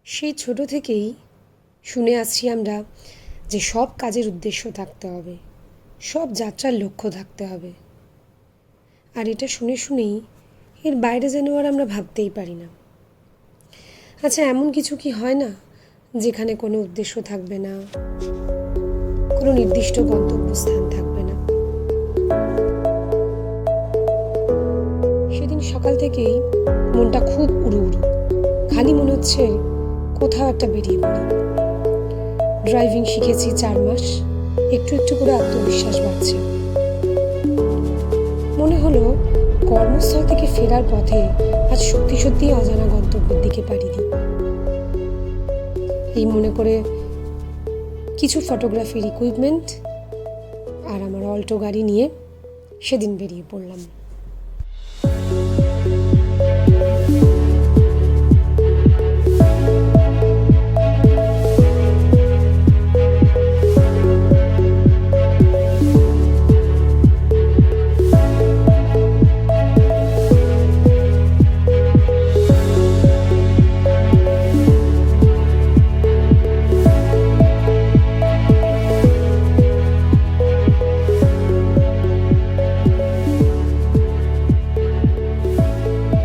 সেই ছোট থেকেই শুনে আসছি আমরা যে সব কাজের উদ্দেশ্য থাকতে হবে, সব যাত্রার লক্ষ্য থাকতে হবে। আর এটা শুনে শুনেই এর বাইরে যেন আর আমরা ভাবতেই পারি না। আচ্ছা, এমন কিছু কি হয় না যেখানে কোনো উদ্দেশ্য থাকবে না, কোনো নির্দিষ্ট গন্তব্যস্থান থাকবে না? সেদিন সকাল থেকেই মনটা খুব উড়ু উড়ু, খালি মনে হচ্ছে কোথাও একটা বেরিয়ে পড়ি। ড্রাইভিং শিখেছি 4 মাস, একটু একটু করে আত্মবিশ্বাস বাড়ছে। মনে হলো কর্মস্থল থেকে ফেরার পথে আজ সত্যি সত্যি অজানা গন্তব্যের দিকে পাড়ি দিই। এই মনে করে কিছু ফটোগ্রাফির ইকুইপমেন্ট আর আমার অল্টো গাড়ি নিয়ে সেদিন বেরিয়ে পড়লাম।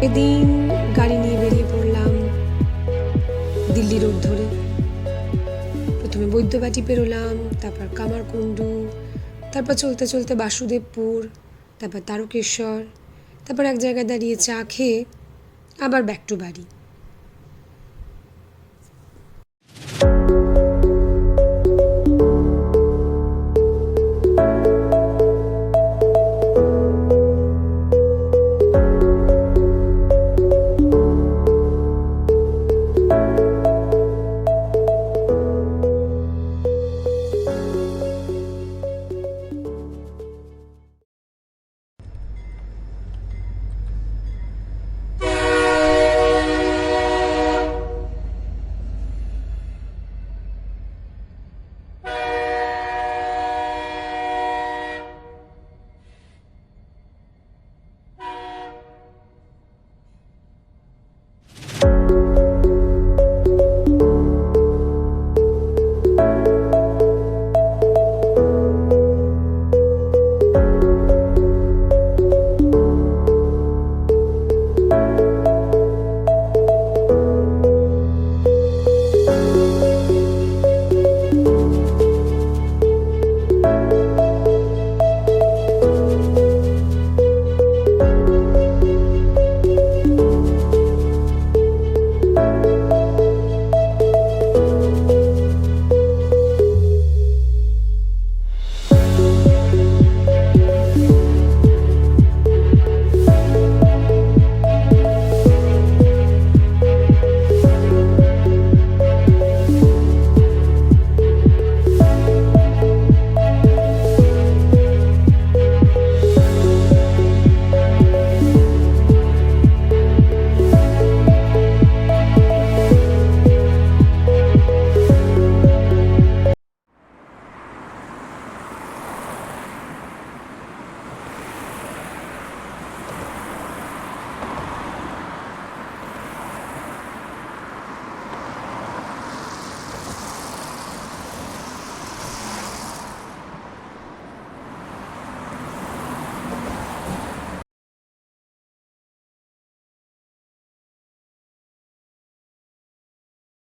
এদিন গাড়ি নিয়ে বেরিয়ে পড়লাম দিল্লি রোড ধরে। প্রথমে বৈদ্যবাটি পেরোলাম, তারপর কামারকুণ্ডু, তারপর চলতে চলতে বাসুদেবপুর, তারপর তারকেশ্বর, তারপর এক জায়গায় দাঁড়িয়ে চা খেয়ে আবার ব্যাক টু বাড়ি।